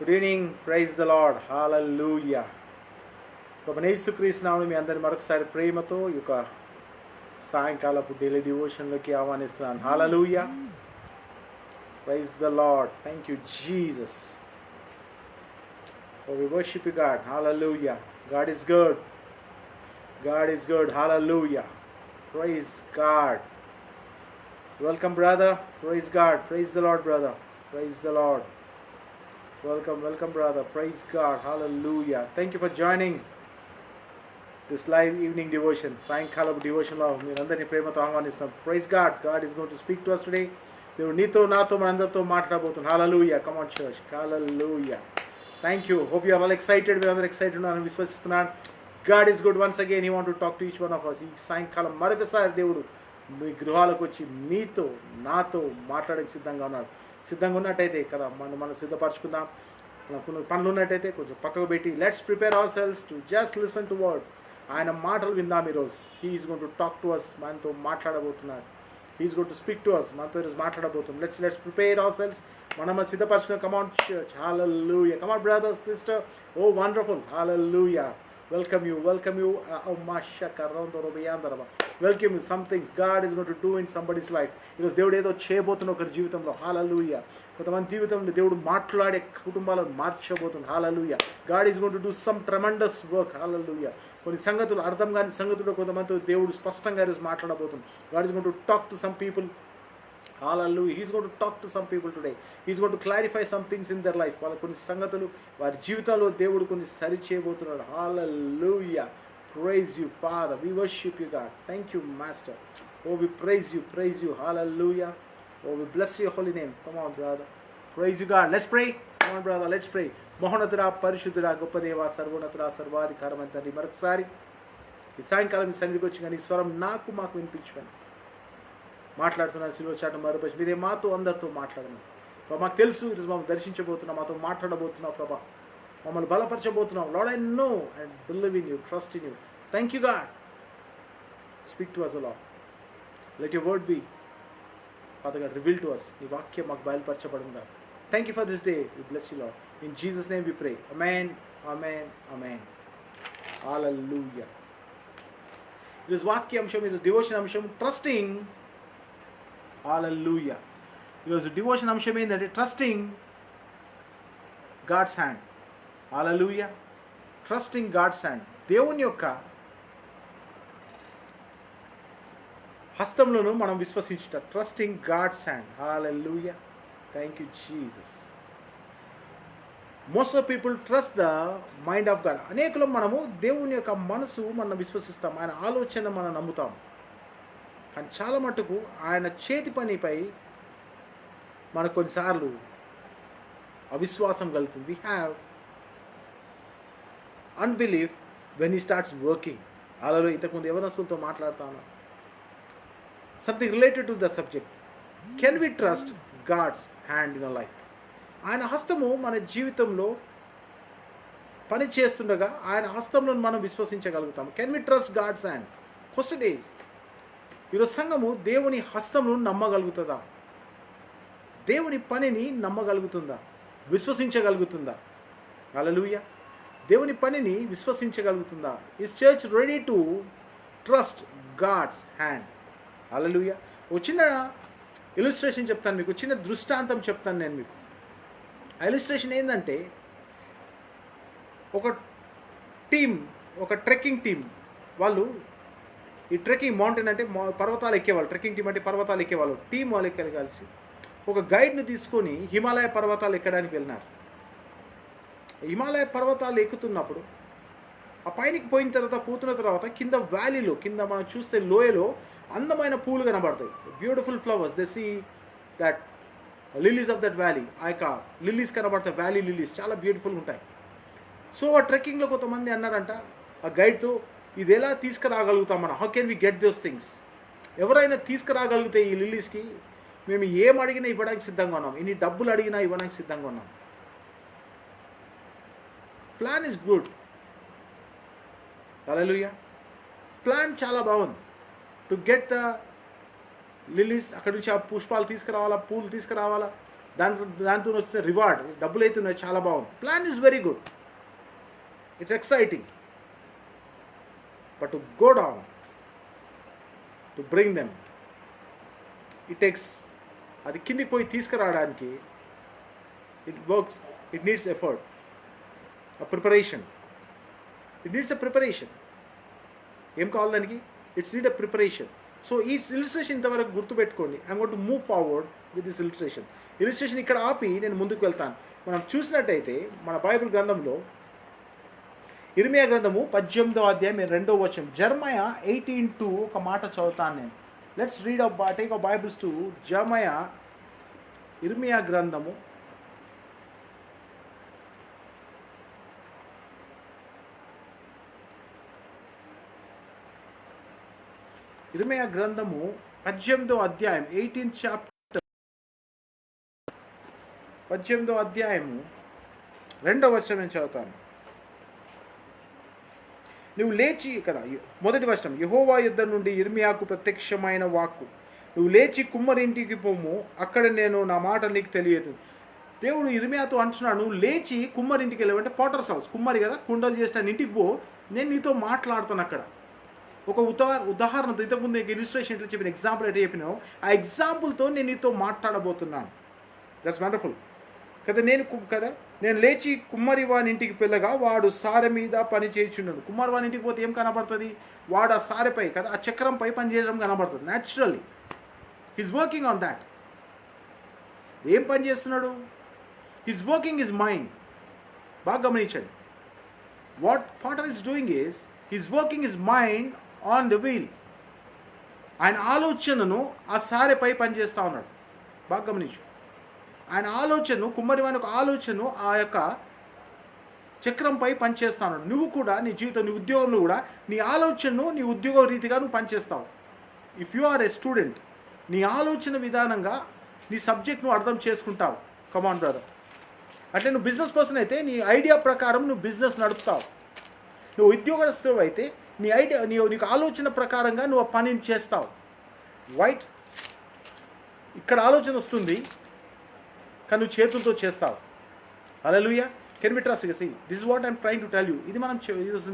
Good evening. Praise the lord. Hallelujah. ప్రభువైన యేసుక్రీస్తు నామములో మీ అందరిని మరొకసారి ప్రేమతో ఈ యొక్క సాయంకాలపు డైలీ డివోషన్లోకి ఆహ్వానిస్తున్నాను. Hallelujah. Praise the lord. Thank you Jesus. Oh, we worship you, God. Hallelujah. God is good. God is good. Hallelujah. Praise God. Welcome, brother. Praise God. Praise the Lord, brother. Praise the Lord. Welcome, brother. Praise God. Hallelujah. Thank you for joining this live evening devotion. Sayankalam devotion lo meerandarni premato ahvanistam. Praise God. God is going to speak to us today. దేవుడు నీతో నాతో మనందరితో మాట్లాడబోతున్నాడు. హల్లెలూయా. Come on, church. Hallelujah. Thank you. Hope you are all excited. We are excited ఉన్నారని విశ్వసిస్తున్నాను. God is good. Once again, He want to talk to each one of us. ఈ సాయంకాలం మరొకసారి దేవుడు మీ గృహాలకు వచ్చి మీతో నాతో మాట్లాడడానికి సిద్ధంగా ఉన్నాడు. సిద్ధంగా ఉన్నట్టయితే కదా మనం సిద్ధపరచుకుందాం. కొన్ని పనులు ఉన్నట్టయితే కొంచెం పక్కకు పెట్టి let's prepare our selves to just listen to word. ఆయన మాటలు విందాం ఈరోజు. He is going to talk to us. మనతో మాట్లాడబోతున్నాడు. He is going to speak to us. మనతో ఈరోజు మాట్లాడబోతున్నాం. Let's prepare our selves. మనం సిద్ధపరచుకున్నాం. Come on church. Hallelujah. Come on brother sister. Oh wonderful. Hallelujah. Welcome you. Welcome you. Some things God is going to do in somebody's life. Because దేవుడు ఏదో చేయబోతున్న ఒకరి జీవితంలో. హల్లెలూయా. కొంతమంది జీవితంలో దేవుడు మాట్లాడే కుటుంబాలను మార్చబోతుంది. హల్లెలూయా. God is going to do some tremendous work. హల్లెలూయా. కొన్ని సంగతులు అర్థం కాని సంగతులు కొంతమందితో దేవుడు స్పష్టంగా ఈరోజు మాట్లాడబోతుంది. God is going to talk to some people. Hallelujah. He's going to talk to some people today. He's going to clarify some things in their life. వాళ్ళ కొన్ని సంగతులు వారి జీవితంలో దేవుడు కొన్ని సరి చేయబోతున్నాడు. Hallelujah. Praise you, Father. We worship you, God. Thank you, Master. Oh, we praise you. Hallelujah. Oh, we bless your holy name. Come on, brother. Praise you, God. Let's pray. Come on, brother. Let's pray. మహోన్నతుడా, పరిశుద్ధుడా, గొప్ప దేవా, సర్వోన్నతుడా, సర్వాధికారమైన తండ్రి, మరొకసారి ఈ సాయంకాలం మీ సన్నిధికి వచ్చి కానీ ఈ స్వరం మాకు వినిపించమని మాట్లాడుతున్నాను. సిలువ చాటు మరోపరి మీరే మాతో అందరితో మాట్లాడను ప్రభా. మాకు తెలుసు ఈరోజు మమ్మల్ని దర్శించబోతున్నాం, మాతో మాట్లాడబోతున్నావు ప్రభా. మమ్మల్ని బలపరచబోతున్నావు. Lord, I know and believe in you, trust in you. Thank you God. Speak to us lord. Let your word be father God reveal to us. ఈ వాక్యం మాకు బయలుపరచబడిందా. Thank you for this day. We bless you lord. In Jesus name we pray. Amen, amen, amen. Hallelujah. ఈరోజు వాక్య అంశం, ఈరోజు devotion అంశం trusting. హల్లెలూయా. ఈరోజు డివోషన్ అంశం ఏంటంటే trusting God's hand. Hallelujah. Trusting God's hand. దేవుని యొక్క హస్తంలోను మనం విశ్వసించుట. Trusting God's hand. Hallelujah. Thank you Jesus. Most of people trust the mind of God. అనేకులు మనము దేవుని యొక్క మనసు మనం విశ్వసిస్తాం, ఆయన ఆలోచన మనం నమ్ముతాం. కానీ చాలా మటుకు ఆయన చేతి పనిపై మనకు కొన్నిసార్లు అవిశ్వాసం కలుగుతుంది. We have unbelief when he starts working. అలా ఇంతకుముందు యవనస్తులతో మాట్లాడుతాను. Something related to the subject. Can we trust God's hand in a life? ఆయన హస్తము మన జీవితంలో పని చేస్తుండగా ఆయన హస్తంలో మనం విశ్వసించగలుగుతాం. Can we trust God's hand? Question is, ఈరోజు సంఘము దేవుని హస్తమును నమ్మగలుగుతుందా? దేవుని పనిని నమ్మగలుగుతుందా? విశ్వసించగలుగుతుందా? హల్లెలూయా. దేవుని పనిని విశ్వసించగలుగుతుందా? Is church ready to trust God's hand? Hallelujah. ఒక చిన్న ఇలిస్ట్రేషన్ చెప్తాను మీకు, చిన్న దృష్టాంతం చెప్తాను నేను మీకు. ఆ ఇలిస్ట్రేషన్ ఏంటంటే, ఒక ట్రెక్కింగ్ టీం వాళ్ళు ఈ ట్రెక్కింగ్ మౌంటైన్ అంటే పర్వతాలు ఎక్కేవాళ్ళు. ట్రెక్కింగ్ టీం అంటే పర్వతాలు ఎక్కేవాళ్ళు. టీం వాళ్ళు కలిసి ఒక గైడ్ని తీసుకొని హిమాలయ పర్వతాలు ఎక్కడానికి వెళ్ళినారు. హిమాలయ పర్వతాలు ఎక్కుతున్నప్పుడు ఆ పైనకి పోతున్న తర్వాత కింద వ్యాలీలో, కింద మనం చూస్తే లోయలో అందమైన పూలు కనబడతాయి. Beautiful flowers. They see that lilies of that valley. ఆ యొక్క లిలీస్ కనబడతాయి, వ్యాలీ లిలీస్ చాలా బ్యూటిఫుల్గా ఉంటాయి. సో ఆ ట్రెక్కింగ్లో కొంతమంది అన్నారంట ఆ గైడ్తో, ఇది ఎలా తీసుకురాగలుగుతాం మనం? How can we get those things? ఎవరైనా తీసుకురాగలిగితే ఈ లిలీస్కి మేము ఏం అడిగినా ఇవ్వడానికి సిద్ధంగా ఉన్నాం, ఎన్ని డబ్బులు అడిగినా ఇవ్వడానికి సిద్ధంగా ఉన్నాం. Plan is good. Hallelujah. Plan చాలా బాగుంది. టు గెట్ ద లిలీస్, అక్కడి నుంచి ఆ పుష్పాలు తీసుకురావాలా, పూలు తీసుకురావాలా, దాంతో వచ్చిన రివార్డ్, డబ్బులు అయితే ఉన్నాయి, చాలా బాగుంది. Plan is very good, it's exciting. But to go down, to bring them, it takes, అది కిందికి పోయి తీసుకురావడానికి it works, it needs effort, a preparation. It needs a preparation. ఏం కావాలి దానికి? It's need a preparation. So ఈ illustration ఇంతవరకు గుర్తుపెట్టుకోండి. I'm going to move forward with this illustration. Illustration ఇక్కడ ఆపి నేను ముందుకు వెళ్తాను. మనం చూసినట్టయితే మన బైబిల్ గ్రంథంలో ఇర్మియా గ్రంథము 18వ అధ్యాయం 2వ వచనం, జెరమయా 18:2 ఒక మాట చదువుతాను నేను. Let's read take our Bibles to జెరమయా, ఇర్మియా గ్రంథము ఇర్మియా గ్రంథము 18వ అధ్యాయం 18th చాప్టర్ 18వ అధ్యాయము 2వ వచనం నేను చదువుతాను. నువ్వు లేచి కదా, మొదటి వచనం, యెహోవా యుద్ధ నుండి ఇర్మియాకు ప్రత్యక్షమైన వాక్కు, నువ్వు లేచి కుమ్మరింటికి పోము, అక్కడ నేను నా మాట నీకు తెలియదు. దేవుడు ఇర్మియాతో అంటున్నాడు, నువ్వు లేచి కుమ్మరింటికి వెళ్ళావంటే పాటర్స్ హౌస్, కుమ్మరి కదా, కుండలు చేసిన ఇంటికి పో, నేను నీతో మాట్లాడుతాను అక్కడ. ఒక ఉదాహరణతో, ఇంతకుముందు ఇలిస్ట్రేషన్ ఎట్లా చెప్పిన, ఎగ్జాంపుల్ ఎట్లా చెప్పినావు, ఆ ఎగ్జాంపుల్తో నేను నీతో మాట్లాడబోతున్నాను. దట్స్ వండర్ఫుల్ కదా. నేను లేచి కుమ్మరి వాని ఇంటికి వెళ్ళగా వాడు సారె మీద పని చేయించున్నాడు. కుమ్మరి వాని ఇంటికి పోతే ఏం కనబడుతుంది? వాడు ఆ సారెపై కదా, ఆ చక్రంపై పని చేయడం కనబడుతుంది. Naturally he's working on that. ఏం పని చేస్తున్నాడు? He's working his mind. బాగా గమనించండి. What potter is doing is he's working his mind on the wheel. ఆయన ఆలోచనను ఆ సారెపై పనిచేస్తూ ఉన్నాడు. బాగా గమనించు. ఆయన ఆలోచనను, కుమ్మరివాని యొక్క ఆలోచనను ఆ యొక్క చక్రంపై పనిచేస్తా ఉన్నాడు. నువ్వు కూడా నీ జీవితం, నీ ఉద్యోగంలో కూడా నీ ఆలోచనను నీ ఉద్యోగ రీతిగా నువ్వు పనిచేస్తావు. If you are a student, నీ ఆలోచన విధానంగా నీ సబ్జెక్ట్ నువ్వు అర్థం చేసుకుంటావు. Come on brother. అట్లే నువ్వు బిజినెస్ పర్సన్ అయితే నీ ఐడియా ప్రకారం నువ్వు బిజినెస్ నడుపుతావు. నువ్వు ఉద్యోగస్తువు అయితే నీ ఐడియా, నీకు ఆలోచన ప్రకారంగా నువ్వు ఆ పనిని చేస్తావు. రైట్? ఇక్కడ ఆలోచన వస్తుంది కానీ నువ్వు చేతులతో చేస్తావు. Hallelujah. Can we trust? See, this is what I'm trying to tell you. ఇది మనం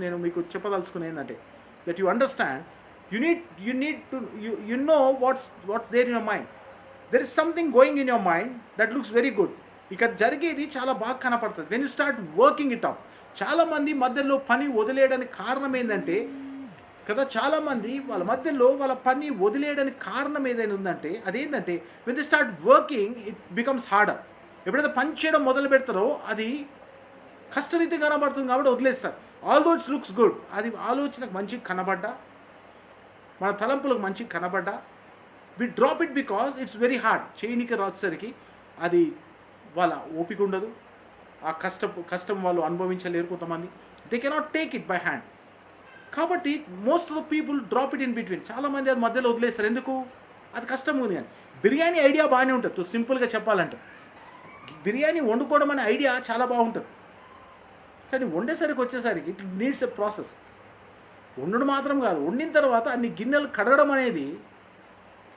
నేను మీకు చెప్పదలుచుకునేది ఏంటంటే, that you understand, you need to you know what's there in your mind. There is something going in your mind that looks very good. ఇక్కడ జరిగేది చాలా బాగా కనపడుతుంది. When you start working it up. చాలామంది మధ్యలో పని వదిలేయడానికి కారణం ఏంటంటే కదా, చాలామంది వాళ్ళ మధ్యలో వాళ్ళ పని వదిలేయడానికి కారణం ఏదైనా ఉందంటే అదేంటంటే, when they start working it becomes harder. ఎప్పుడైతే పని చేయడం మొదలు పెడతారో అది కష్టరీతి కనబడుతుంది కాబట్టి వదిలేస్తారు. ఆల్దో ఇట్స్ లుక్స్ గుడ్, అది ఆలోచనకు మంచిగా కనబడ్డా, మన తలంపులకు మంచిగా కనబడ్డా, we drop it because it's very hard. చేయనికి రాసేసరికి అది వాళ్ళ ఓపిక ఉండదు. ఆ కష్టం వాళ్ళు అనుభవించలేరు కొంతమంది. They cannot take it by hand. కాబట్టి most of the people drop it in between. చాలామంది అది మధ్యలో వదిలేస్తారు. ఎందుకు? అది కష్టం ఉంది. కానీ బిర్యానీ ఐడియా బాగానే ఉంటుంది. సింపుల్గా చెప్పాలంటే బిర్యానీ వండుకోవడం అనే ఐడియా చాలా బాగుంటుంది. కానీ వండేసరికి వచ్చేసరికి ఇట్ నీడ్స్ ఎ ప్రాసెస్. వండడం మాత్రం కాదు, వండిన తర్వాత అన్ని గిన్నెలు కడగడం అనేది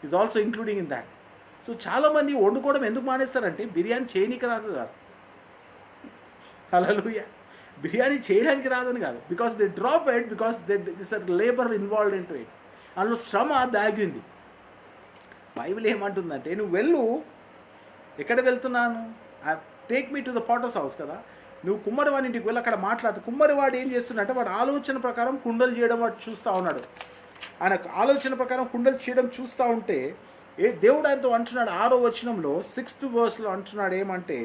is also including in that. So చాలామంది వండుకోవడం ఎందుకు మానేస్తారంటే బిర్యానీ చేయనీకి రాక కాదు. హల్లెలూయా. బిర్యానీ చేయడానికి రాదని కాదు, because they drop it because this are labour involved in to it. అందులో శ్రమ దాగింది. బైబిల్ ఏమంటుందంటే, నువ్వు వెళ్ళు. ఎక్కడ వెళ్తున్నాను? Take me to the potters house కదా. నువ్వు కుమ్మరివాడి ఇంటికి వెళ్ళి అక్కడ మాట్లాడు. కుమ్మరివాడు ఏం చేస్తున్నాడంటే వాడు ఆలోచన ప్రకారం కుండలు చేయడం వాడు చూస్తూ ఉన్నాడు. ఆయన ఆలోచన ప్రకారం కుండలు చేయడం చూస్తూ ఉంటే దేవుడు ఆయనతో అంటున్నాడు 6వ వచనంలో 6th verse అంటున్నాడు ఏమంటే,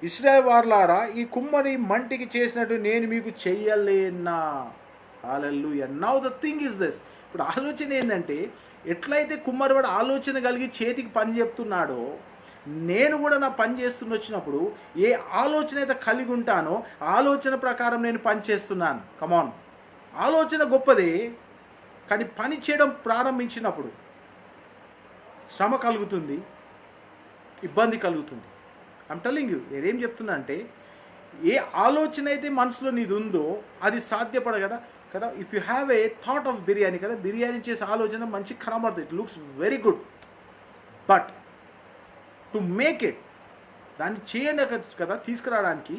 ఇశ్రాయేలు వారలారా, ఈ కుమ్మరి మంటికి చేసినట్టు నేను మీకు చెయ్యలేనా. Hallelujah. Now the thing is this. ఇప్పుడు ఆలోచన ఏంటంటే, ఎట్లయితే కుమ్మరివాడు ఆలోచన కలిగి చేతికి పని చెప్తున్నాడో, నేను కూడా నా పని చేస్తున్న వచ్చినప్పుడు ఏ ఆలోచన అయితే కలిగి ఉంటానో ఆలోచన ప్రకారం నేను పని చేస్తున్నాను. కమాన్. ఆలోచన గొప్పదే, కానీ పని చేయడం ప్రారంభించినప్పుడు శ్రమ కలుగుతుంది, ఇబ్బంది కలుగుతుంది. ఐమ్ టెల్లింగ్ యూ, నేనేం చెప్తున్నా అంటే, ఏ ఆలోచన అయితే మనసులో నీది ఉందో అది సాధ్యపడ కదా. If you have a thought of biryani కదా, బిర్యానీ చేసే ఆలోచన మంచి కనబడుతుంది. It looks very good. But to make it, దాన్ని చేయని కదా తీసుకురావడానికి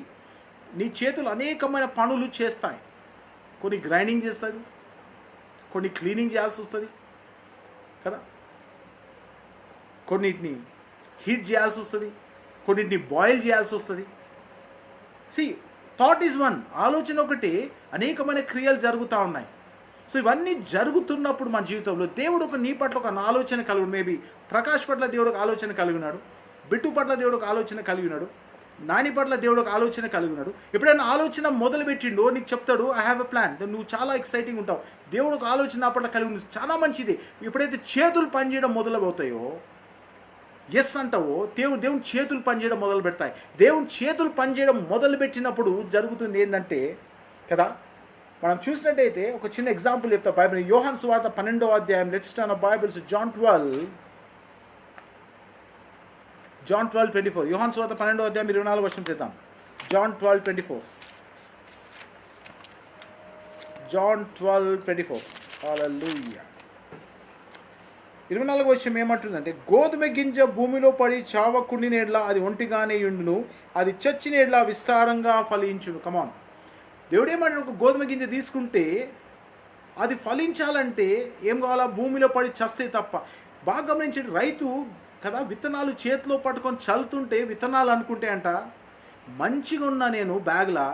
నీ చేతులు అనేకమైన పనులు చేస్తాయి. కొన్ని గ్రైండింగ్ చేస్తుంది, కొన్ని క్లీనింగ్ చేయాల్సి వస్తుంది కదా, కొన్నిటిని హీట్ చేయాల్సి వస్తుంది, కొన్నిటిని బాయిల్ చేయాల్సి వస్తుంది. థాట్ ఈజ్ వన్, ఆలోచన ఒకటి, అనేకమైన క్రియలు జరుగుతూ ఉన్నాయి. సో ఇవన్నీ జరుగుతున్నప్పుడు మన జీవితంలో దేవుడు నీ పట్ల ఒక ఆలోచన కలిగి, మేబీ ప్రకాష్ పట్ల దేవుడు ఒక ఆలోచన కలిగి ఉన్నాడు, బిట్టు పట్ల దేవుడు ఒక ఆలోచన కలిగి ఉన్నాడు, నాని పట్ల దేవుడు ఒక ఆలోచన కలిగి ఉన్నాడు. ఎప్పుడైనా ఆలోచన మొదలుపెట్టిండో నీకు చెప్తాడు, ఐ హ్యావ్ ఎ ప్లాన్, నువ్వు చాలా ఎక్సైటింగ్ ఉంటావు. దేవుడు ఒక ఆలోచన నా పట్ల కలిగి ఉంది, చాలా మంచిది. ఎప్పుడైతే చేతులు పనిచేయడం మొదలవుతాయో, ఎస్ అంటావో, దేవుని చేతులు పనిచేయడం మొదలు పెడతాయి. దేవుని చేతులు పనిచేయడం మొదలు పెట్టినప్పుడు జరుగుతుంది ఏంటంటే కదా, మనం చూసినట్టయితే ఒక చిన్న ఎగ్జాంపుల్ చెప్తా. బైబిల్ యోహాను సువార్త 12వ అధ్యాయం, let's turn our Bibles John 12:24. యోహాను సువార్త 12వ అధ్యాయం 24వ వచనం చేద్దాం. John 12:24. John 12:24. హల్లెలూయా. 24వ వచనం ఏమంటుందంటే, గోధుమ గింజ భూమిలో పడి చావకుండిన ఎడ్ల అది ఒంటిగానే ఉండును, అది చచ్చిన ఎడ్ల విస్తారంగా ఫలించును. కమాన్, దేవుడు ఏమంటాడు, ఒక గోధుమ గింజ తీసుకుంటే అది ఫలించాలంటే ఏం కావాలా? భూమిలో పడి చస్తే తప్ప. బాగా గమనించండి, రైతు కదా విత్తనాలు చేతిలో పట్టుకొని చల్లుతుంటే విత్తనాలు అనుకుంటే అంట, మంచిగా ఉన్న నేను బ్యాగ్లా,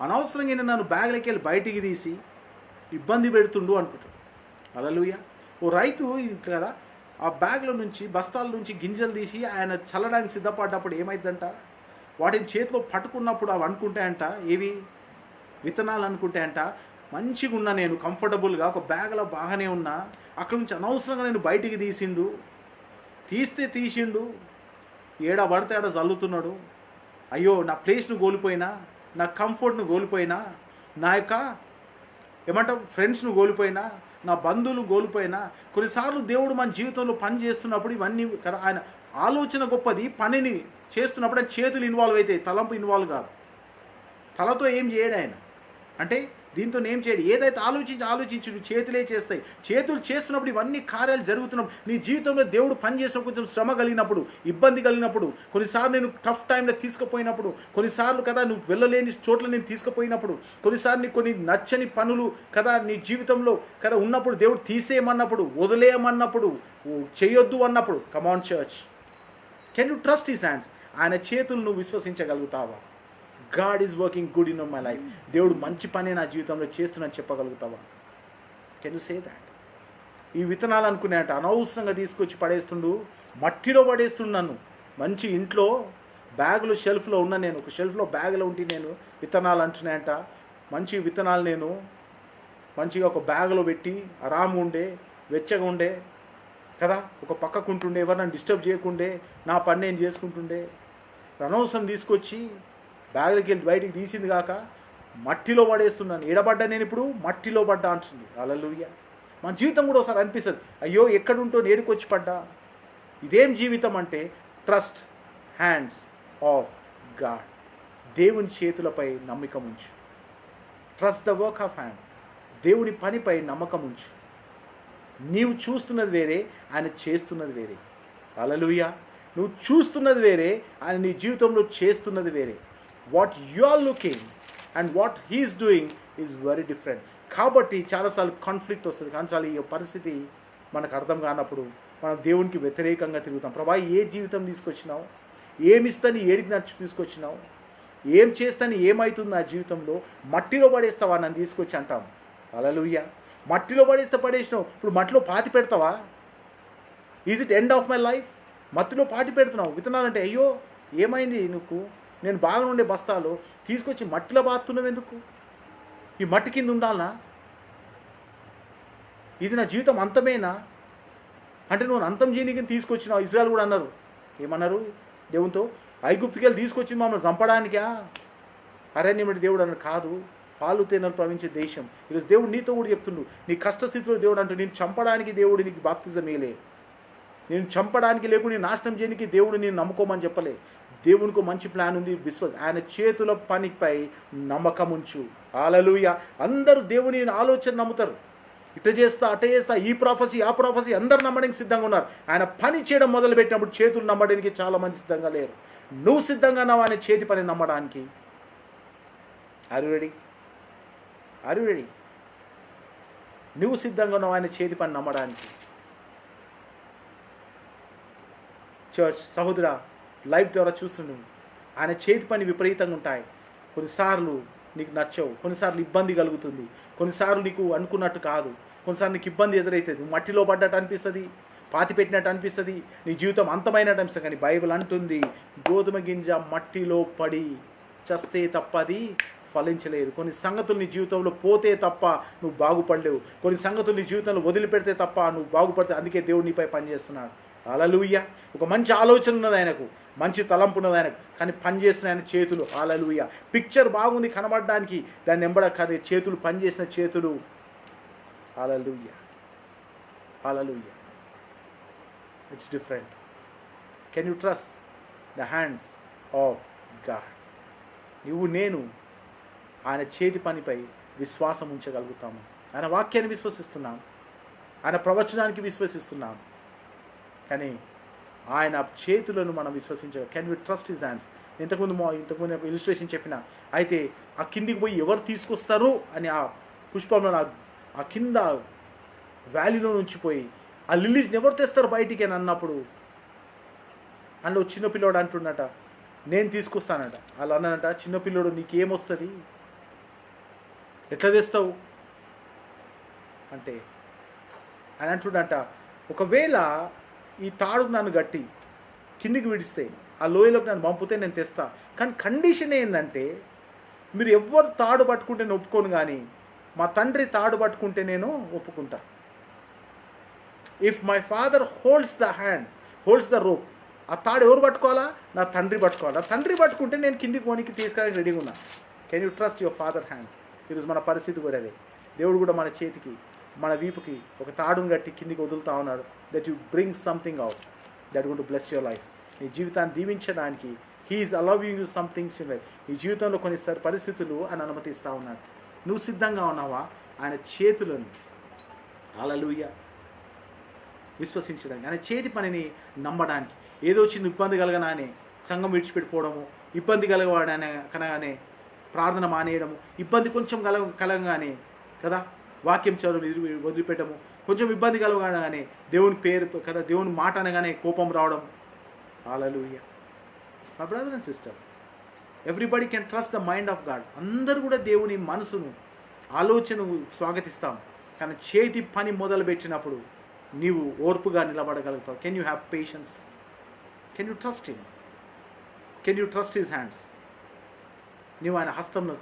అనవసరంగా నన్ను బ్యాగ్లోకి వెళ్ళి బయటికి తీసి ఇబ్బంది పెడుతుండు అనుకుంటాడు. హల్లెలూయా. ఓ రైతు కదా ఆ బ్యాగ్ల నుంచి, బస్తాల నుంచి గింజలు తీసి ఆయన చల్లడానికి సిద్ధపడ్డప్పుడు ఏమైందంట, వాటిని చేతిలో పట్టుకున్నప్పుడు అవి అనుకుంటే అంట, ఏవి విత్తనాలు అనుకుంటే అంట, మంచిగా ఉన్నా నేను, కంఫర్టబుల్గా ఒక బ్యాగ్లో బాగానే ఉన్నా, అక్కడ నుంచి అనవసరంగా నేను బయటికి తీసిండు, ఏడ పడితే ఆడ చల్లుతున్నాడు. అయ్యో, నా ప్లేస్ను కోల్పోయినా, నా కంఫర్ట్ను కోల్పోయినా, నా యొక్క ఏమంటావు ఫ్రెండ్స్ను కోల్పోయినా, నా బంధువులు కోల్పోయినా. కొన్నిసార్లు దేవుడు మన జీవితంలో పని చేస్తున్నప్పుడు ఇవన్నీ కదా, ఆయన ఆలోచన గొప్పది. పనిని చేస్తున్నప్పుడు ఆయన చేతులు ఇన్వాల్వ్ అవుతాయి, తలంపు ఇన్వాల్వ్ కాదు. తలతో ఏం చేయడు ఆయన, అంటే దీంతో ఏం చేయడు. ఏదైతే ఆలోచించి చేతులే చేస్తాయి. చేతులు చేస్తున్నప్పుడు ఇవన్నీ కార్యాలు జరుగుతున్నప్పుడు, నీ జీవితంలో దేవుడు పని చేసినప్పుడు, కొంచెం శ్రమ కలిగినప్పుడు, ఇబ్బంది కలిగినప్పుడు, కొన్నిసార్లు నేను టఫ్ టైంలో తీసుకుపోయినప్పుడు, కొన్నిసార్లు కదా నువ్వు వెళ్ళలేని చోట్ల నేను తీసుకుపోయినప్పుడు, కొన్నిసార్లు నీకు కొన్ని నచ్చని పనులు కదా నీ జీవితంలో కదా ఉన్నప్పుడు, దేవుడు తీసేయమన్నప్పుడు, వదిలేయమన్నప్పుడు, చేయొద్దు అన్నప్పుడు, come on church, can you trust his hands? ఆయన చేతులు నువ్వు విశ్వసించగలుగుతావా? God is working good in my life. దేవుడు మంచి పని నా జీవితంలో చేస్తున్నాను చెప్పగలుగుతావా? Can you say that? ఈ విత్తనాలు అనుకునేట అనవసరంగా తీసుకొచ్చి పడేస్తుండు, మట్టిలో పడేస్తుండు నన్ను. మంచి ఇంట్లో బ్యాగులు షెల్ఫ్లో ఉన్న నేను, ఒక షెల్ఫ్లో బ్యాగులో ఉంటే నేను విత్తనాలు అంటున్నాయంట, మంచి విత్తనాలు నేను మంచిగా ఒక బ్యాగులో పెట్టి ఆరాంగా ఉండే, వెచ్చగా ఉండే కదా, ఒక పక్కకుంటుండే, ఎవరినైనా డిస్టర్బ్ చేయకుండే, నా పని నేను చేసుకుంటుండే. అనవసరం తీసుకొచ్చి బ్యాగులకి వెళ్ళి బయటికి తీసింది కాక మట్టిలో పడేస్తున్నాను. ఎడబడ్డా నేను ఇప్పుడు, మట్టిలో పడ్డా అంటుంది. హల్లెలూయా. మన జీవితం కూడా ఒకసారి అనిపిస్తుంది, అయ్యో ఎక్కడుంటో నేడుకొచ్చి పడ్డా. ఇదేం జీవితం అంటే, ట్రస్ట్ హ్యాండ్స్ ఆఫ్ గాడ్. దేవుని చేతులపై నమ్మకం ఉంచు. Trust the work of hand. దేవుని పనిపై నమ్మకం ఉంచు. నీవు చూస్తున్నది వేరే, ఆయన చేస్తున్నది వేరే. హల్లెలూయా. నువ్వు చూస్తున్నది వేరే, ఆయన నీ జీవితంలో చేస్తున్నది వేరే. What you are looking and what he's doing is very different. కాబట్టి చాలాసార్లు కాన్ఫ్లిక్ట్ వస్తుంది. కానిసార్లు ఈ పరిస్థితి మనకు అర్థం కానప్పుడు మనం దేవునికి వ్యతిరేకంగా తిరుగుతాం. ప్రభా, ఏ జీవితం తీసుకొచ్చినావు? ఏమిస్తాని ఏడికి నచ్చి తీసుకొచ్చినావు? ఏం చేస్తాని ఏమవుతుంది నా జీవితంలో? మట్టిలో పడేస్తావా నన్ను తీసుకొచ్చి అంటాం. హల్లెలూయా. మట్టిలో పడేసినావు, ఇప్పుడు మట్టిలో పాతి పెడతావా? Is it end of my life? మట్టిలో పాతి పెడుతున్నావు. విత్తనాలంటే అయ్యో ఏమైంది నీకు, నేను బాగా ఉండే బస్తాలు తీసుకొచ్చి మట్టిలో బాతున్నావు ఎందుకు? ఈ మట్టి కింద ఉండాలనా? ఇది నా జీవితం అంతమేనా అంటే నువ్వు అంతం చేయడానికి తీసుకొచ్చినావు. ఇజ్రాయెల్ కూడా అన్నారు, ఏమన్నారు దేవునితో, ఐగుప్తుకి వెళ్ళి తీసుకొచ్చి మమ్మల్ని చంపడానికా? అరణ్యమటి దేవుడు అన్నాడు, కాదు, పాలు తేనెలు ప్రవహించే దేశం. ఈరోజు దేవుడు నీతో కూడా చెప్తుండు, నీ కష్టస్థితిలో దేవుడు అంటూ, నేను చంపడానికి దేవుడు నీకు బాప్తిజం ఇయ్యలే, నేను చంపడానికి లేకుండా నేను నాశనం చేయడానికి దేవుడు నేను నమ్ముకోమని చెప్పలే. దేవునికి మంచి ప్లాన్ ఉంది. ఆయన చేతుల పనిపై నమ్మకం ఉంచు. హల్లెలూయా. అందరూ దేవుని ఆలోచన నమ్ముతారు. ఇట్లా చేస్తా అట్ట చేస్తా, ఈ ప్రాఫెసీ ఆ ప్రాఫెసీ అందరు నమ్మడానికి సిద్ధంగా ఉన్నారు. ఆయన పని చేయడం మొదలుపెట్టినప్పుడు చేతులు నమ్మడానికి చాలా మంది సిద్ధంగా లేరు. నువ్వు సిద్ధంగా ఉన్నావు ఆయన చేతి పని నమ్మడానికి? Are you ready? Are you ready? నువ్వు సిద్ధంగా ఉన్నావు ఆయన చేతి పని నమ్మడానికి? చర్చ్ సహోదరా, లైవ్ ద్వారా చూస్తున్నావు, ఆయన చేతి పని విపరీతంగా ఉంటాయి. కొన్నిసార్లు నీకు నచ్చవు, కొన్నిసార్లు ఇబ్బంది కలుగుతుంది, కొన్నిసార్లు నీకు అనుకున్నట్టు కాదు, కొన్నిసార్లు నీకు ఇబ్బంది ఎదురవుతుంది, మట్టిలో పడ్డట్టు అనిపిస్తుంది, పాతి పెట్టినట్టు అనిపిస్తుంది, నీ జీవితం అంతమైనట్టు అనిపిస్తుంది. కానీ బైబిల్ అంటుంది, గోధుమ గింజ మట్టిలో పడి చస్తే తప్ప అది ఫలించలేదు. కొన్ని సంగతులు నీ జీవితంలో పోతే తప్ప నువ్వు బాగుపడలేవు, కొన్ని సంగతులు నీ జీవితంలో వదిలిపెడితే తప్ప నువ్వు బాగుపడితే. అందుకే దేవుడు నీపై పనిచేస్తున్నాడు. హల్లెలూయా. ఒక మంచి ఆలోచన ఉన్నది ఆయనకు, మంచి తలంపు ఉన్నది ఆయనకు, కానీ పనిచేసిన ఆయన చేతులు. హల్లెలూయా. పిక్చర్ బాగుంది కనబడడానికి, దాన్ని ఎంబడ కానీ చేతులు, పనిచేసిన చేతులు. Hallelujah. Hallelujah. It's different. Can you trust the hands of God? నువ్వు నేను ఆయన చేతి పనిపై విశ్వాసం ఉంచగలుగుతాము. ఆయన వాక్యాన్ని విశ్వసిస్తున్నాం, ఆయన ప్రవచనానికి విశ్వసిస్తున్నాం, కానీ ఆయన చేతులను మనం విశ్వసించాలి. Can you trust his hands? ఇంతకుముందు ఒక ఇలిస్ట్రేషన్ చెప్పిన, అయితే ఆ కిందికి పోయి ఎవరు తీసుకొస్తారు అని ఆ పుష్పంలో ఆ కింద వ్యాలీలో నుంచి పోయి ఆ లిల్లీస్ని ఎవరు తెస్తారు బయటికి అని అన్నప్పుడు అందులో చిన్నపిల్లోడు అంటున్నట, నేను తీసుకొస్తానట. అలా అన్నానట, చిన్నపిల్లోడు నీకేమొస్తుంది, ఎట్లా తెస్తావు అంటే అని అంటున్నట, ఒకవేళ ఈ తాడు నన్ను గట్టి కిందికి విడిస్తే ఆ లోయలోకి నన్ను పంపితే నేను తెస్తా. కానీ కండిషన్ ఏంటంటే, మీరు ఎవ్వరు తాడు పట్టుకుంటే నేను ఒప్పుకోను, కానీ మా తండ్రి తాడు పట్టుకుంటే నేను ఒప్పుకుంటా. If my father holds the rope, ఆ తాడు ఎవరు పట్టుకోవాలా? నా తండ్రి పట్టుకోవాలి. నా తండ్రి పట్టుకుంటే నేను కిందికి పోనీకి తీసుకెళ్ళడానికి రెడీగా ఉన్నా. Can you trust your father hand? ఈరోజు మన పరిస్థితి కూడా అదే. దేవుడు కూడా మన చేతికి, మన వీపుకి ఒక తాడును కట్టి కిందికి వదులుతా ఉన్నాడు. That you bring something out that going to bless your life. నీ జీవితాన్ని దీవించడానికి he is allowing you some things in life. ఈ జీవితంలో కొన్ని పరిస్థితులు ఆయన అనుమతిస్తూ ఉన్నాడు. నువ్వు సిద్ధంగా ఉన్నావా ఆయన చేతులను హల్లెలూయా విశ్వసించడానికి, ఆయన చేతి పనిని నమ్మడానికి? ఏదో చిన్న ఇబ్బంది కలగనానే సంఘం విడిచిపెట్టిపోవడము, ఇబ్బంది కనగానే ప్రార్థన మానేయడము, ఇబ్బంది కొంచెం కలగగానే కదా వాక్యం చదువు వదిలిపెట్టము, కొంచెం ఇబ్బంది కలగగానే దేవుని పేరు కదా దేవుని మాట అనగానే కోపం రావడం. Hallelujah. My brother and sister, everybody can trust the mind of God. అందరూ కూడా దేవుని మనసును, ఆలోచనను స్వాగతిస్తాం, కానీ చేతి పని మొదలుపెట్టినప్పుడు నీవు ఓర్పుగా నిలబడగలుగుతావు. Can you have patience? Can you trust him? Can you trust his hands? నీవు ఆయన హస్తంలో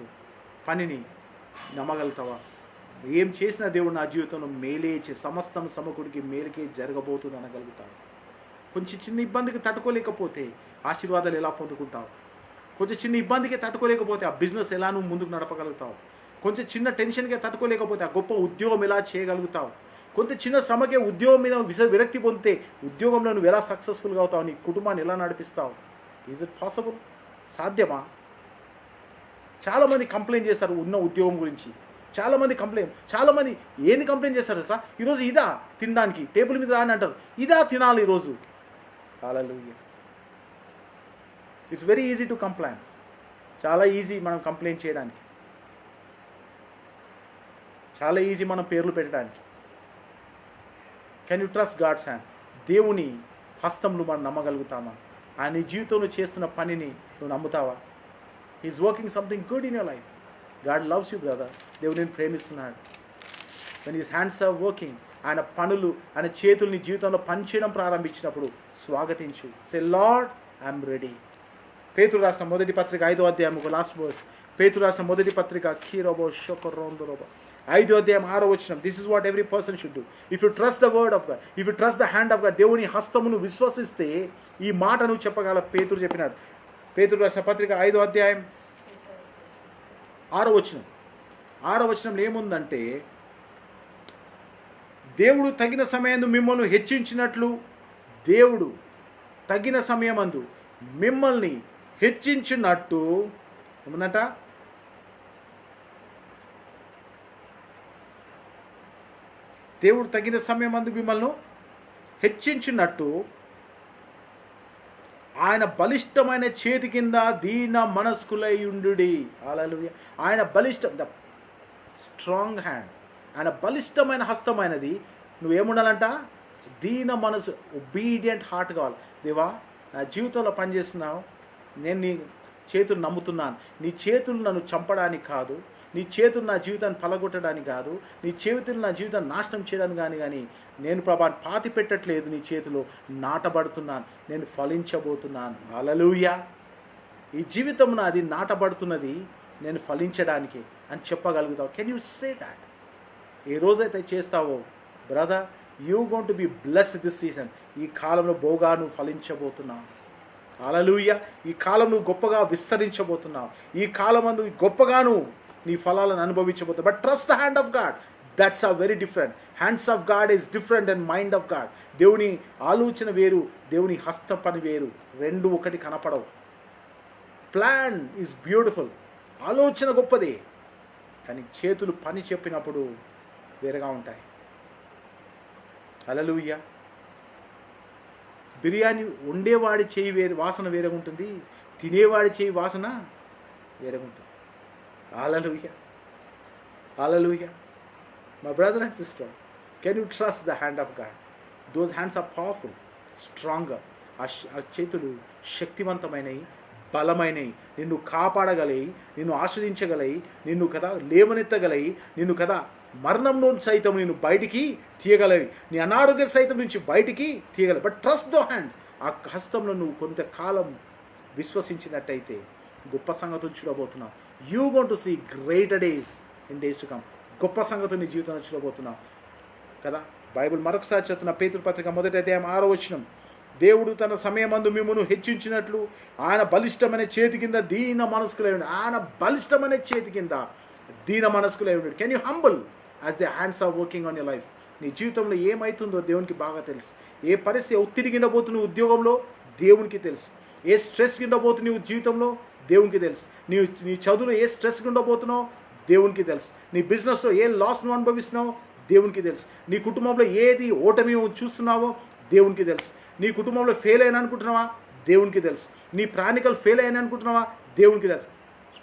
పనిని నమ్మగలుగుతావా? ఏం చేసిన దేవుడు నా జీవితంలో మేలే సమస్తం సమకుడికి మేలుకే జరగబోతుంది అనగలుగుతావు. కొంచెం చిన్న ఇబ్బందికి తట్టుకోలేకపోతే ఆశీర్వాదాలు ఎలా పొందుకుంటావు? కొంచెం చిన్న ఇబ్బందికి తట్టుకోలేకపోతే ఆ బిజినెస్ ఎలా నువ్వు ముందుకు నడపగలుగుతావు? కొంచెం చిన్న టెన్షన్కే తట్టుకోలేకపోతే ఆ గొప్ప ఉద్యోగం ఎలా చేయగలుగుతావు? కొంత చిన్న శ్రమకే ఉద్యోగం మీద విరక్తి పొందితే ఉద్యోగంలో నువ్వు ఎలా సక్సెస్ఫుల్గా అవుతావు? నీ కుటుంబాన్ని ఎలా నడిపిస్తావు? Is it possible? సాధ్యమా? చాలామంది కంప్లైంట్ చేస్తారు ఉన్న ఉద్యోగం గురించి. చాలామంది ఏంది కంప్లైంట్ చేస్తారు సార్? ఈరోజు ఇదా తినడానికి టేబుల్ మీద రాని అంటారు, ఇదా తినాలి ఈరోజు. Hallelujah. It's very easy to complaint. చాలా ఈజీ మనం కంప్లైంట్ చేయడానికి, చాలా ఈజీ మనం పేర్లు పెట్టడానికి. Can you trust God's hand? దేవుని హస్తంలో మనం నమ్మగలుగుతామా? ఆయన నీ జీవితంలో చేస్తున్న పనిని నువ్వు నమ్ముతావా? He is working something good in your life. God loves you brother. దేవుడు నేను ప్రేమిస్తున్నాడు. When his hands are working, ఆయన పనులు, ఆయన చేతులు నీ జీవితంలో పనిచేయడం ప్రారంభించినప్పుడు స్వాగతించు. Say Lord I'm ready. పేతురు రాసిన మొదటి పత్రిక 5వ అధ్యాయం లాస్ట్ వర్స్. పేతురు రాసిన మొదటి పత్రిక కీరోబో షోకరోందరోబో 5వ అధ్యాయం 6వ వచనం. This is what every person should do if you trust the word of God, if you trust the hand of God. దేవుని హస్తమును విశ్వసిస్తే ఈ మాట నువ్వు చెప్పగల. పేతురు చెప్పినాడు. పేతురు రాసిన పత్రిక 5వ అధ్యాయం 6వ వచనం. 6వ వచనంలో ఏముందంటే, దేవుడు తగిన సమయంలో మిమ్మల్ని హెచ్చించినట్లు, దేవుడు తగిన సమయమందు మిమ్మల్ని హెచ్చించినట్టు ఏముందంట? దేవుడు తగిన సమయం అందు మిమ్మల్ని హెచ్చించినట్టు ఆయన బలిష్టమైన చేతి కింద దీన మనస్కులై ఉండుడి. హల్లెలూయా. ఆయన ద స్ట్రాంగ్ హ్యాండ్, ఆయన బలిష్టమైన హస్తమైనది. నువ్వేముండాలంట? దీన మనసు, ఒబీడియంట్ హార్ట్ కావాలి. దేవా, నా జీవితంలో పనిచేస్తున్నావు, నేను నీ చేతులు నమ్ముతున్నాను. నీ చేతులు నన్ను చంపడానికి కాదు, నీ చేతులు నా జీవితాన్ని పలగొట్టడానికి కాదు, నీ చేతులు నా జీవితాన్ని నాశనం చేయడానికి కానీ నేను ప్రభా పాతి పెట్టట్లేదు. నీ చేతిలో నాటబడుతున్నాను, నేను ఫలించబోతున్నాను. హల్లెలూయా. ఈ జీవితం నాది నాటబడుతున్నది నేను ఫలించడానికి అని చెప్పగలుగుతావు. Can you say that? ఏ రోజైతే చేస్తావో brother, you going to be blessed this season. ఈ కాలంలో బోగా నువ్వు ఫలించబోతున్నావు. హల్లెలూయా. ఈ కాలం నువ్వు గొప్పగా విస్తరించబోతున్నావు. ఈ కాలమందు గొప్పగాను నీ ఫలాలను అనుభవించబోతావు. But trust the hand of God. That's a very different. Hands of God is different and mind of God. దేవుని ఆలోచన వేరు, దేవుని హస్త పని వేరు. రెండు ఒకటి కనపడవు. ప్లాన్ ఈజ్ బ్యూటిఫుల్, ఆలోచన గొప్పదే, కానీ చేతులు పని చెప్పినప్పుడు వేరుగా ఉంటాయి. హల్లెలూయా. బిర్యానీ వండేవాడి చేయి వేరే వాసన వేరేగా ఉంటుంది, తినేవాడి చేయి వాసన వేరేగా ఉంటుంది. హల్లెలూయా. హల్లెలూయా. My brother and sister, can you trust the hand of God? Those hands are powerful, stronger. ఆ చేతులు శక్తివంతమైనవి, బలమైనవి. నిన్ను కాపాడగలయి, నిన్ను ఆశ్రయించగలయి, నిన్ను కదా లేవనెత్తగలయి, నిన్ను కదా మరణంలో సైతం నిన్ను బయటికి తీయగలవి, నీ అనారోగ్య సైతం నుంచి బయటికి తీయగలవి. But trust the hands. ఆ హస్తంలో నువ్వు కొంతకాలం విశ్వసించినట్టయితే గొప్ప సంగతులు చూడబోతున్నావు. You going to see greater days in days to come. గొప్ప సంగతులు నీ జీవితంలో చూడబోతున్నావు కదా. బైబిల్ మరొకసారి చెప్తున్న పేతురు పత్రిక 1వ అధ్యాయం 6వ వచనం. దేవుడు తన సమయమందు మిమ్మును హెచ్చించినట్లు ఆయన బలిష్టమైన చేతి కింద దీన మనస్కులై ఉండి. ఆయన బలిష్టమైన చేతి కింద దీన మనస్కులై ఉండి. Can you humble as the hands are working on your life? నీ జీవితంలో ఏమవుతుందో దేవునికి బాగా తెలుసు. ఏ పరిస్థితి ఒత్తిడి కింద పోతున్న ఉద్యోగంలో దేవునికి తెలుసు. ఏ స్ట్రెస్ కింద పోతున్న నీ జీవితంలో దేవునికి తెలుసు. నీ చదువులో ఏ స్ట్రెస్ కింద పోతున్నావు దేవునికి తెలుసు. నీ బిజినెస్లో ఏ లాస్ నువ్వు అనుభవిస్తున్నావో దేవునికి తెలుసు. నీ కుటుంబంలో ఏది ఓటమి చూస్తున్నావో దేవునికి తెలుసు. నీ కుటుంబంలో ఫెయిల్ అయినా అనుకుంటున్నావా దేవునికి తెలుసు. నీ ప్రాణికల్ ఫెయిల్ అయినా అనుకుంటున్నావా దేవునికి తెలుసు.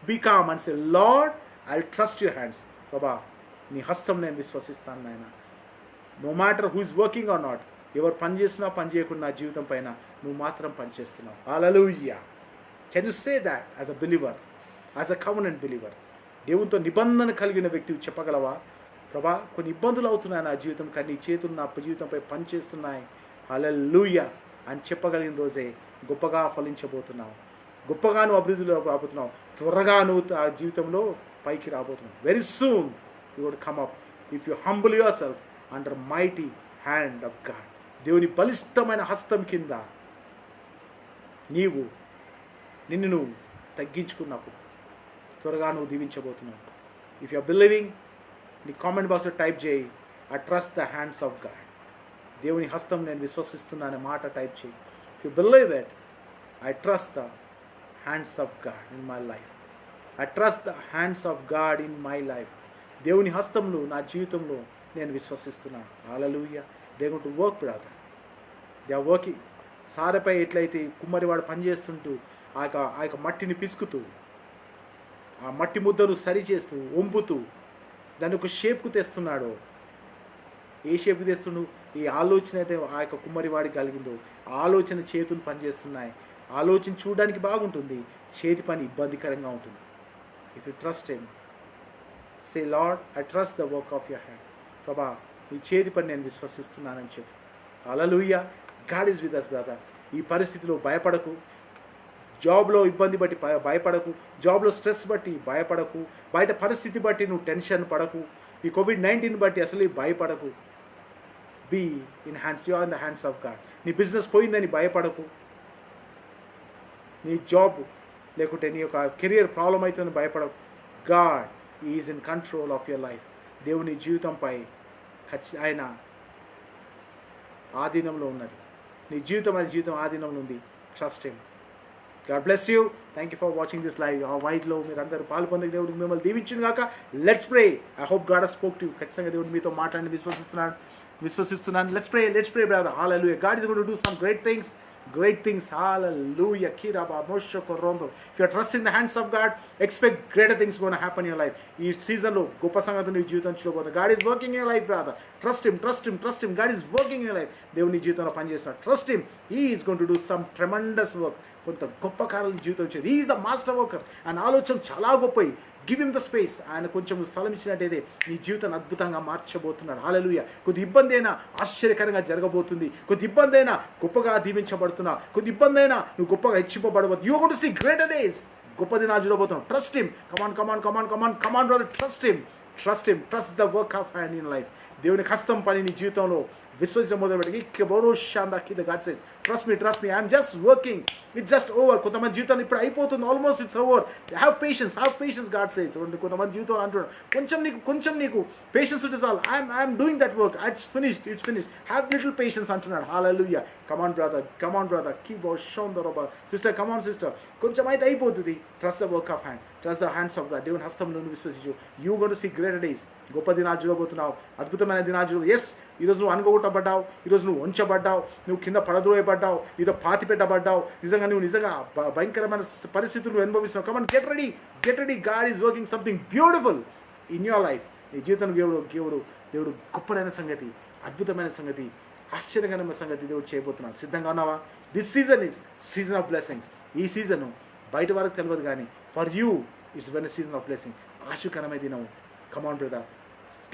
Be calm and say, Lord, I will trust your hands. బాబా, నీ హస్తం నేను విశ్వసిస్తాను నాయన. No matter who is working or not, ఎవరు పని చేసినా పని చేయకుండా నా జీవితం పైన నువ్వు మాత్రం పనిచేస్తున్నావు. Hallelujah. Can you say that as a believer, as a covenant believer? దేవునితో నిబంధన కలిగిన వ్యక్తివి చెప్పగలవా? ప్రభా, కొన్ని ఇబ్బందులు అవుతున్నాయి నా జీవితం, కానీ నీ చేతులు నా జీవితంపై పనిచేస్తున్నాయి, హల్లెలూయా అని చెప్పగలిగిన రోజే గొప్పగా ఫలించబోతున్నావు. గొప్పగా నువ్వు అభివృద్ధిలో రాబోతున్నావు. త్వరగా నువ్వు ఆ జీవితంలో పైకి రాబోతున్నావు. Very soon you would come up if you humble yourself under mighty hand of God. దేవుని బలిష్టమైన హస్తం కింద నిన్ను నువ్వు తగ్గించుకున్నప్పుడు త్వరగా నువ్వు దీవించబోతున్నావు. ఇఫ్ యు ఆర్ బిలీవింగ్, నీ కామెంట్ బాక్స్లో టైప్ చేయి, I trust the hands of God. దేవుని హస్తం నేను విశ్వసిస్తున్నానే మాట టైప్ చేయి. If you believe it, I trust the hands of God in my life. I trust the hands of God in my life. దేవుని హస్తంలో నా జీవితంలో నేను విశ్వసిస్తున్నాను. Hallelujah. They going to work brother. They are working. సారెపై ఎట్లయితే కుమ్మరివాడు పనిచేస్తుంటూ ఆ యొక్క మట్టిని పిసుకుతూ, ఆ మట్టి ముద్దను సరిచేస్తూ, వంపుతూ దాన్ని ఒక షేప్కు తెస్తున్నాడు. ఏ షేప్కి తెస్తుండు? ఈ ఆలోచన అయితే ఆ యొక్క కుమ్మరివాడికి కలిగిందో ఆలోచన చేతులు పనిచేస్తున్నాయి. ఆలోచన చూడడానికి బాగుంటుంది, చేతి పని ఇబ్బందికరంగా ఉంటుంది. If you trust him, say Lord, I trust the work of your hand. ప్రభా, ఈ చేతి పని నేను విశ్వసిస్తున్నానని చెప్పు. Hallelujah. God is with us brother. ఈ పరిస్థితిలో భయపడకు. జాబ్లో ఇబ్బంది బట్టి భయపడకు. జాబ్లో స్ట్రెస్ బట్టి భయపడకు. బయట పరిస్థితి బట్టి నువ్వు టెన్షన్ పడకు. ఈ కోవిడ్-19 బట్టి అసలు భయపడకు. Be in hands, you are in the hands of God. నీ బిజినెస్ పోయిందని భయపడకు. నీ జాబ్ లేకుంటే నీ యొక్క కెరియర్ ప్రాబ్లం అవుతుందని భయపడకు. God is in control of your life. దేవుని జీవితంపై ఆయన ఆధీనంలో ఉన్నది. నీ జీవితం ఆధీనంలో ఉంది. Trust him. God bless you. Thank you for watching this live. ఆ వైట్లో మీరు అందరూ పాల్పొందే దేవుడికి మిమ్మల్ని దీవించిన గాక. Let's pray. I hope God spoke to. ఖచ్చితంగా దేవుడు మీతో మాట్లాడి విశ్వసిస్తున్నాను. Let's pray brother. Hallelujah. God is going to do some great things. Hallelujah. Kiraba Moshe Korondo. If you are trusting the hands of God, expect greater things going to happen in your life. ఈ సీజన్లో గొప్ప సంగతి నీ జీవితం చూడబోతుంది. God is working in your life, brother. Trust him. God is working in your life. దేవుడు నీ జీవితంలో పనిచేస్తున్నాడు. Trust him. He is going to do some tremendous work. కొంత గొప్ప కార్యాలు జీవితం వచ్చేది. He is the master worker. ఆయన ఆలోచన చాలా గొప్పవి. Give him the space. ఆయన కొంచెం స్థలం ఇచ్చినట్టయితే నీ జీవితాన్ని అద్భుతంగా మార్చబోతున్నాడు. హల్లెలూయా. కొద్ది ఇబ్బంది అయినా ఆశ్చర్యకరంగా జరగబోతుంది. కొద్ది ఇబ్బంది అయినా గొప్పగా దీవించబడుతున్నా. కొద్ది ఇబ్బంది అయినా నువ్వు గొప్పగా హెచ్చింపబడబోతుంది. You got to see greater days. గొప్ప దినాలు చూడబోతున్నావు. Trust him. Come on brother. Trust him. Trust the work of hand in life. దేవుని హస్తం పని నీ జీవితంలో విశ్వసించడం మొదలుపెట్టి trust me. I'm just working. It's just over. కొంతమంది జీవితం ఇప్పుడు అయిపోతుంది. Almost it's over. Have patience God says. కొంతమంది జీవితం అంటున్నారు కొంచెం నీకు patience it is all. I'm doing that work. It's finished. Have little patience అంటున్నాడు. Hallelujah. Come on brother. Keep shown the robber. Sister come on sister. కొంచెం అయితే అయిపోతుంది. Trust the work of hand. Trust the hands of God. దేవుని హస్తంలో విశ్వసించు. You got to see greater days. గొప్ప దినాలు చూడబోతున్నావు. అద్భుతమైన దినాలు చూడ. ఎస్, ఈరోజు నువ్వు అనుకోగొట్టబడ్డావు. ఈరోజు నువ్వు ఉంచబడ్డావు. నువ్వు కింద పడద్రోయబడ్డావు. నీతో పాతి పెట్టబడ్డావు. నువ్వు నిజంగా భయంకరమైన పరిస్థితులు అనుభవిస్తున్నావు. Come on get ready. God is working something beautiful in your life. నీ జీవితం దేవుడు గొప్పదైన సంగతి, అద్భుతమైన సంగతి, ఆశ్చర్యకరమైన సంగతి దేవుడు చేయబోతున్నాడు. సిద్ధంగా ఉన్నావా? This season of blessings. ఈ సీజను బయట వరకు తెలియదు కానీ for you it's when season of blessing. ఆశకరమైన దినం. Come on brother.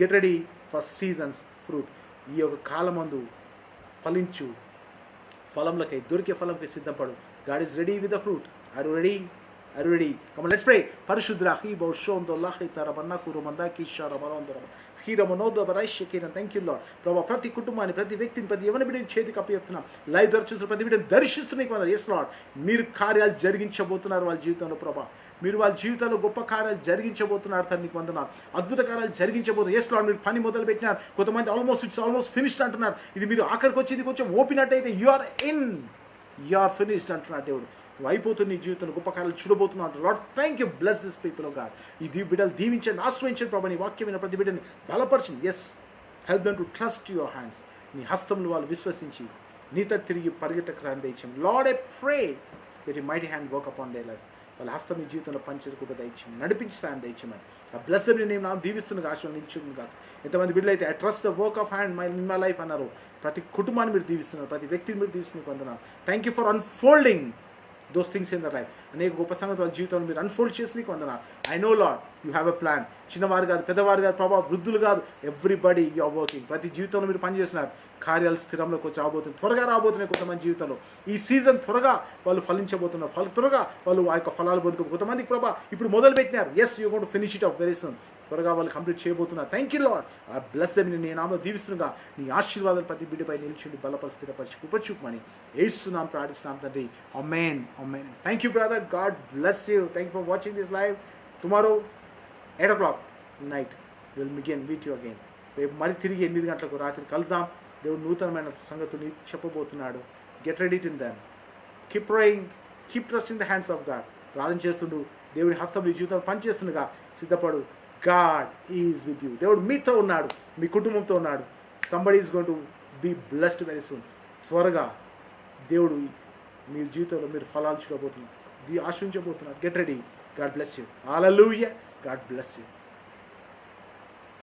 Get ready for seasons fruit. ఈ యొక్క కాలమందు ఫలించు. ఫలంలకై దొరికే ఫలంకై సిద్ధపడు. God is ready with the fruit. Are you ready? Come on let's pray. పరిశుద్ధ హీబో షోందో లాహితర బన్నకురు మందాకి షార బరోందర హీరమనోద బరైషకేన. Thank you Lord. ప్రభా, ప్రతి కుటుంబాన్ని, ప్రతి వ్యక్తిని, ప్రతి ఎవరి బిడ్డని చేతికి అప్పచెప్తున్నాం. లైవ్ దర్శిస్తున్న ప్రతి బిడ్డని దర్శిస్తున్న. ఎస్ లార్డ్, మీరు కార్యాలు జరిగించబోతున్నారు వాళ్ళ జీవితంలో. ప్రభా, మీరు వాళ్ళ జీవితంలో గొప్ప కార్యాలు జరిగించబోతున్నారు. తండ్రి నీకు వందనాలు. అద్భుత కార్యాలు జరిగించబోతున్నారు. ఎస్ లార్డ్, మీరు పని మొదలు పెట్టినారు. కొంతమంది ఆల్మోస్ట్ ఫినిష్డ్ అంటున్నారు. ఇది మీరు ఆఖరికి వచ్చి ఇది కొంచెం ఓపినట్టయితే యు ఆర్ ఫినిష్డ్ అంటున్నారు దేవుడు. నువ్వు అయిపోతుంది. నీ జీవితంలో గొప్ప కార్యాలు చూడబోతున్నావు అంటారు. Lord thank you. Bless this people of God. ఈ బిడ్డలు దీవించండి, ఆశ్రయించండి ప్రభా. నీ వాక్యమైన ప్రతి బిడ్డని బలపరచండి. Yes, help them to trust your hands. నీ హస్తంలో వాళ్ళు విశ్వసించి నీతో తిరిగి పరిగెత్తకరాని దయచేయండి. Lord I pray that you mighty hand work upon their life. వాళ్ళ హస్తం మీ జీవితంలో పనిచేసుకుంటూ దయచేయండి. నడిపించి సాయం దయచేయమని ఆ బ్లెస్ నేను నా దీవిస్తున్న ఆశీర్వదించును కాదు. ఎంతమంది బిడ్డలు అయితే I trust the work of hand in my life అన్నారు. ప్రతి కుటుంబాన్ని మీరు దీవిస్తున్నారు. ప్రతి వ్యక్తిని మీరు దీవిస్తున్నారు. వందనాలు. Thank you for unfolding those things in the life. అనేక గొప్ప సంగతి వాళ్ళ జీవితంలో మీరు అన్ఫోల్డ్ చేసి నీకు వందనాలు. I know Lord you have a plan. చిన్నవారు కాదు, పెద్దవారు కాదు, ప్రభావ వృద్ధులు కాదు, ఎవ్రీబడి యు ఆర్ వర్కింగ్. ప్రతి జీవితంలో మీరు పనిచేస్తున్నారు. కార్యాలు స్థిరంలోకి వచ్చి రాబోతుంది. త్వరగా రాబోతున్నాయి కొంతమంది జీవితంలో. ఈ సీజన్ త్వరగా వాళ్ళు ఫలించబోతున్నారు. త్వరగా వాళ్ళు ఆ యొక్క ఫలాలు పొందుకు. కొంతమందికి ప్రభా ఇప్పుడు మొదలు పెట్టినారు. Yes, you got to finish it off very soon. త్వరగా వాళ్ళు కంప్లీట్ చేయబోతున్నారు. Thank you Lord. ఆ బ్లెస్ దెమ్. నీ నామలో దీవిస్తున్నా. నీ ఆశీర్వాదాలు ప్రతి బిడ్డపై నిలిచిండి బలపరిచి స్థిరపరిచి కృపచూపమని యేసునామమున ప్రార్థిస్తున్నాం తండ్రి. Amen. Thank you brother. God bless you. Thank you for watching this live. Tomorrow 8 o'clock night will begin meet you again. రేపు మరి తిరిగి 8 గంటలకు రాత్రి కలుద్దాం. దేవుడు నూతనమైన సంగతులు చెప్పబోతున్నాడు. Get ready to them. Keep praying. Keep trusting the hands of God. ప్రార్థన చేస్తుండు. దేవుడి హస్తం నీ జీవితంలో పనిచేస్తుండగా సిద్ధపడు. God is with you. దేవుడు మీతో ఉన్నాడు. మీ కుటుంబంతో ఉన్నాడు. Somebody is going to be blessed very soon. త్వరగా దేవుడు మీ జీవితంలో మీరు ఫలాలు చూడబోతున్నారు. ఆశ్రయించబోతున్నారు. Get ready. God bless you. Hallelujah. God bless you.